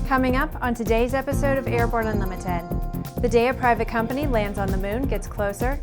Coming up on today's episode of Airborne Unlimited, the day a private company lands on the moon gets closer,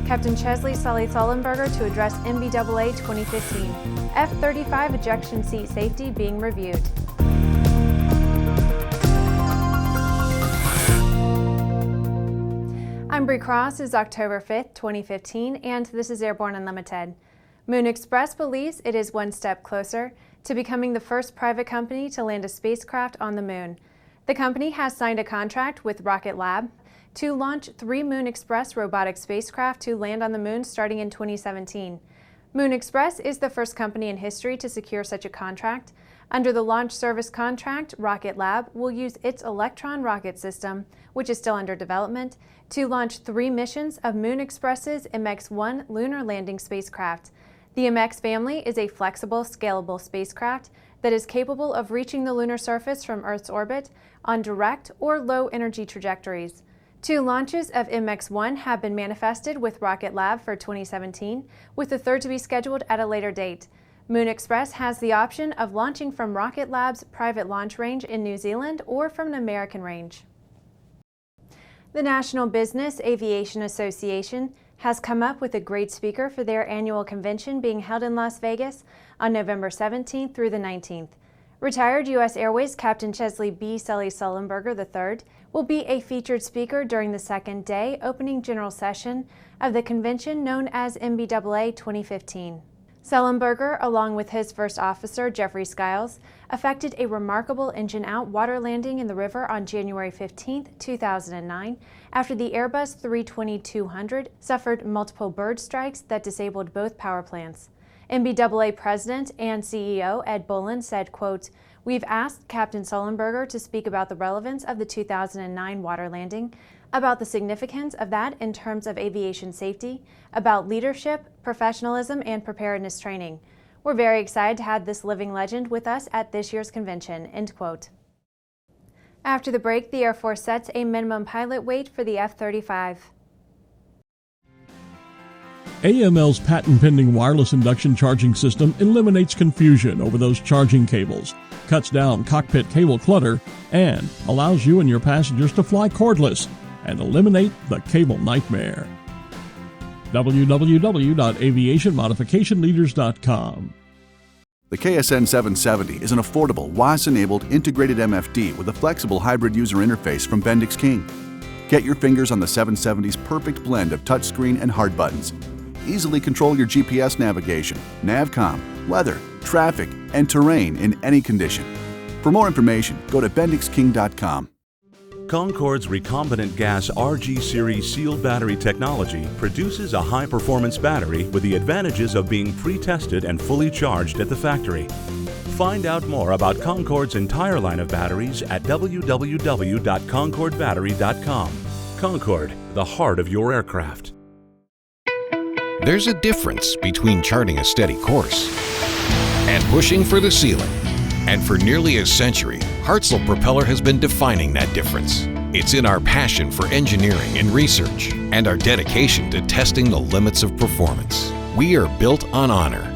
Captain Chesley Sully Sullenberger to address NBAA 2015, F-35 ejection seat safety being reviewed. I'm Bree Cross. It's October 5th, 2015, and this is Airborne Unlimited. Moon Express believes it is one step closer to becoming the first private company to land a spacecraft on the moon. The company has signed a contract with Rocket Lab to launch 3 Moon Express robotic spacecraft to land on the moon starting in 2017. Moon Express is the first company in history to secure such a contract. Under the launch service contract, Rocket Lab will use its Electron rocket system, which is still under development, to launch 3 missions of Moon Express's MX-1 lunar landing spacecraft. The MX family is a flexible, scalable spacecraft that is capable of reaching the lunar surface from Earth's orbit on direct or low-energy trajectories. 2 launches of MX-1 have been manifested with Rocket Lab for 2017, with the third to be scheduled at a later date. Moon Express has the option of launching from Rocket Lab's private launch range in New Zealand or from an American range. The National Business Aviation Association has come up with a great speaker for their annual convention being held in Las Vegas on November 17th through the 19th. Retired U.S. Airways Captain Chesley B. Sully Sullenberger III will be a featured speaker during the second day opening general session of the convention known as NBAA 2015. Sullenberger, along with his first officer, Jeffrey Skiles, effected a remarkable engine-out water landing in the river on January 15, 2009, after the Airbus 320-200 suffered multiple bird strikes that disabled both power plants. NBAA President and CEO Ed Boland said, quote, "We've asked Captain Sullenberger to speak about the relevance of the 2009 water landing, about the significance of that in terms of aviation safety, about leadership, professionalism, and preparedness training. We're very excited to have this living legend with us at this year's convention," end quote. After the break, the Air Force sets a minimum pilot weight for the F-35. AML's patent-pending wireless induction charging system eliminates confusion over those charging cables, cuts down cockpit cable clutter, and allows you and your passengers to fly cordless and eliminate the cable nightmare. www.aviationmodificationleaders.com. The KSN 770 is an affordable, WAS-enabled integrated MFD with a flexible hybrid user interface from Bendix King. Get your fingers on the 770's perfect blend of touchscreen and hard buttons. Easily control your GPS navigation, NavCom, weather, traffic, and terrain in any condition. For more information, go to bendixking.com. Concorde's recombinant gas RG series sealed battery technology produces a high-performance battery with the advantages of being pre-tested and fully charged at the factory. Find out more about Concorde's entire line of batteries at www.concordebattery.com. Concorde, the heart of your aircraft. There's a difference between charting a steady course and pushing for the ceiling. And for nearly a century, Hartzell Propeller has been defining that difference. It's in our passion for engineering and research and our dedication to testing the limits of performance. We are built on honor.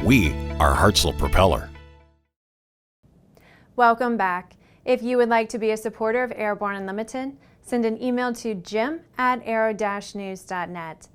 We are Hartzell Propeller. Welcome back. If you would like to be a supporter of Airborne Unlimited, send an email to jim@aero-news.net.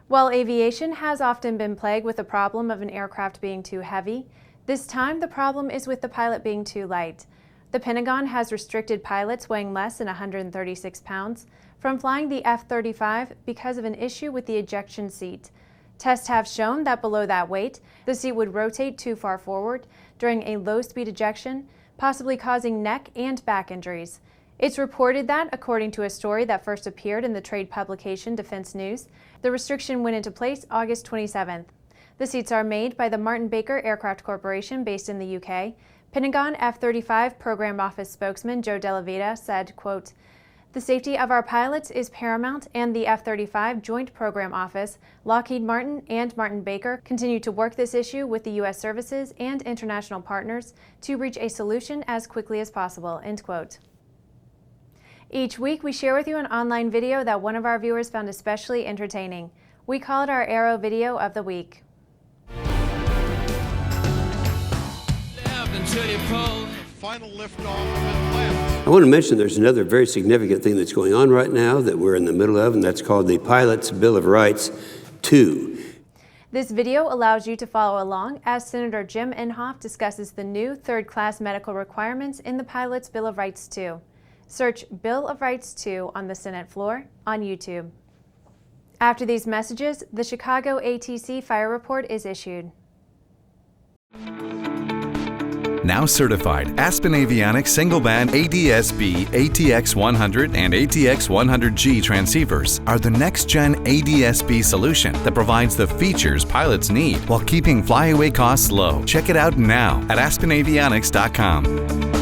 While aviation has often been plagued with the problem of an aircraft being too heavy, this time the problem is with the pilot being too light. The Pentagon has restricted pilots weighing less than 136 pounds from flying the F-35 because of an issue with the ejection seat. Tests have shown that below that weight, the seat would rotate too far forward during a low-speed ejection, possibly causing neck and back injuries. It's reported that, according to a story that first appeared in the trade publication Defense News, the restriction went into place August 27th. The seats are made by the Martin Baker Aircraft Corporation based in the UK. Pentagon F-35 Program Office spokesman Joe Delavita said, quote, "The safety of our pilots is paramount, and the F-35 Joint Program Office, Lockheed Martin, and Martin Baker continue to work this issue with the U.S. services and international partners to reach a solution as quickly as possible," end quote. Each week, we share with you an online video that one of our viewers found especially entertaining. We call it our Aero Video of the Week. Final liftoff of Atlanta. I want to mention there's another very significant thing that's going on right now that we're in the middle of, and that's called the Pilot's Bill of Rights 2. This video allows you to follow along as Senator Jim Inhofe discusses the new third-class medical requirements in the Pilot's Bill of Rights 2. Search Bill of Rights 2 on the Senate floor on YouTube. After these messages, the Chicago ATC fire report is issued. Now certified, Aspen Avionics single-band ADS-B, ATX-100, and ATX-100G transceivers are the next-gen ADS-B solution that provides the features pilots need while keeping flyaway costs low. Check it out now at aspenavionics.com.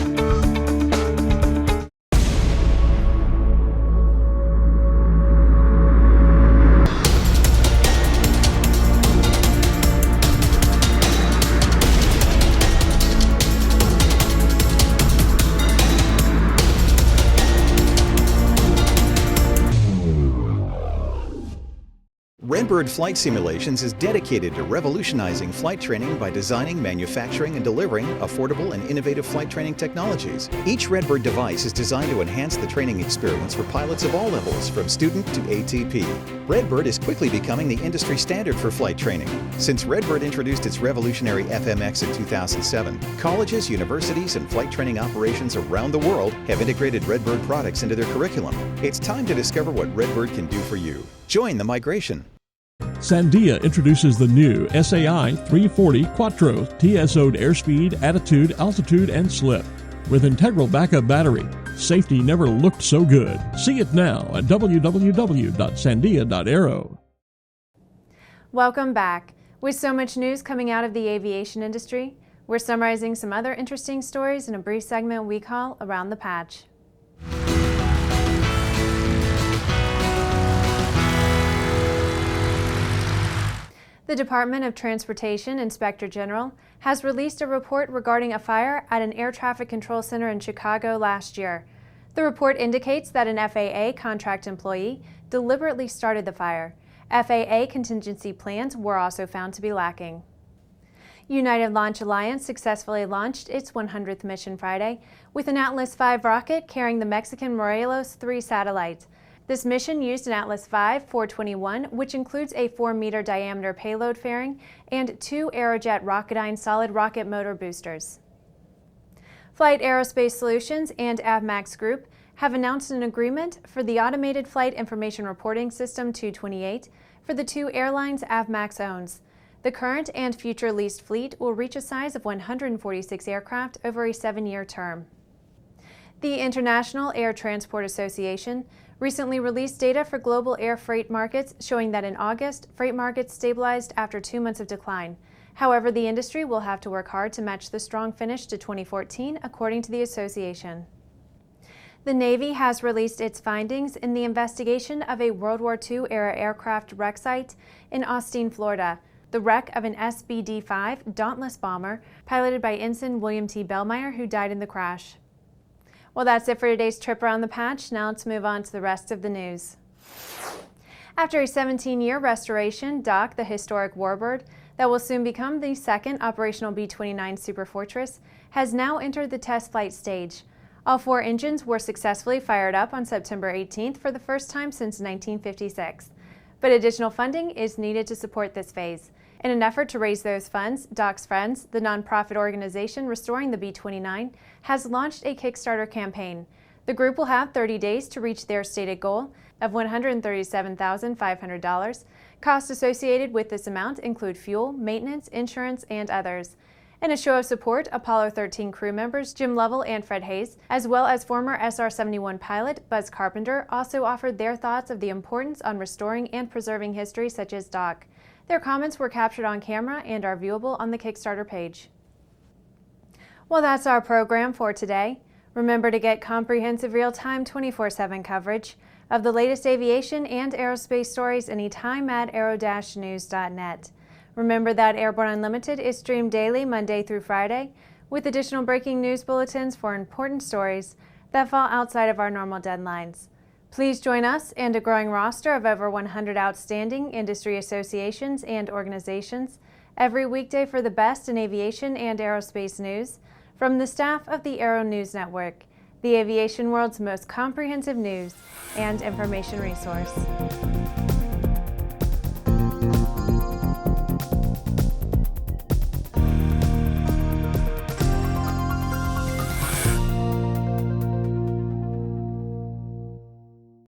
Redbird Flight Simulations is dedicated to revolutionizing flight training by designing, manufacturing, and delivering affordable and innovative flight training technologies. Each Redbird device is designed to enhance the training experience for pilots of all levels, from student to ATP. Redbird is quickly becoming the industry standard for flight training. Since Redbird introduced its revolutionary FMX in 2007, colleges, universities, and flight training operations around the world have integrated Redbird products into their curriculum. It's time to discover what Redbird can do for you. Join the migration. Sandia introduces the new SAI 340 Quattro TSO'd airspeed, attitude, altitude, and slip. With integral backup battery, safety never looked so good. See it now at www.sandia.aero. Welcome back. With so much news coming out of the aviation industry, we're summarizing some other interesting stories in a brief segment we call Around the Patch. The Department of Transportation Inspector General has released a report regarding a fire at an air traffic control center in Chicago last year. The report indicates that an FAA contract employee deliberately started the fire. FAA contingency plans were also found to be lacking. United Launch Alliance successfully launched its 100th mission Friday with an Atlas V rocket carrying the Mexican Morelos III satellite. This mission used an Atlas V 421, which includes a 4-meter diameter payload fairing and 2 Aerojet Rocketdyne solid rocket motor boosters. Flight Aerospace Solutions and Avmax Group have announced an agreement for the Automated Flight Information Reporting System 228 for the 2 airlines Avmax owns. The current and future leased fleet will reach a size of 146 aircraft over a 7-year term. The International Air Transport Association recently released data for global air freight markets showing that in August, freight markets stabilized after 2 months of decline. However, the industry will have to work hard to match the strong finish to 2014, according to the association. The Navy has released its findings in the investigation of a World War II-era aircraft wreck site in Austin, Florida. The wreck of an SBD-5 Dauntless bomber piloted by Ensign William T. Bellmeyer, who died in the crash. Well, that's it for today's trip around the patch. Now let's move on to the rest of the news. After a 17-year restoration, Doc, the historic warbird that will soon become the second operational B-29 Superfortress, has now entered the test flight stage. All 4 engines were successfully fired up on September 18th for the first time since 1956. But additional funding is needed to support this phase. In an effort to raise those funds, Doc's Friends, the nonprofit organization restoring the B-29, has launched a Kickstarter campaign. The group will have 30 days to reach their stated goal of $137,500. Costs associated with this amount include fuel, maintenance, insurance, and others. In a show of support, Apollo 13 crew members Jim Lovell and Fred Hayes, as well as former SR-71 pilot Buzz Carpenter, also offered their thoughts of the importance on restoring and preserving history such as Doc. Their comments were captured on camera and are viewable on the Kickstarter page. Well, that's our program for today. Remember to get comprehensive real-time 24/7 coverage of the latest aviation and aerospace stories anytime at aero-news.net. Remember that Airborne Unlimited is streamed daily Monday through Friday with additional breaking news bulletins for important stories that fall outside of our normal deadlines. Please join us and a growing roster of over 100 outstanding industry associations and organizations every weekday for the best in aviation and aerospace news. From the staff of the Aero-News Network, the aviation world's most comprehensive news and information resource.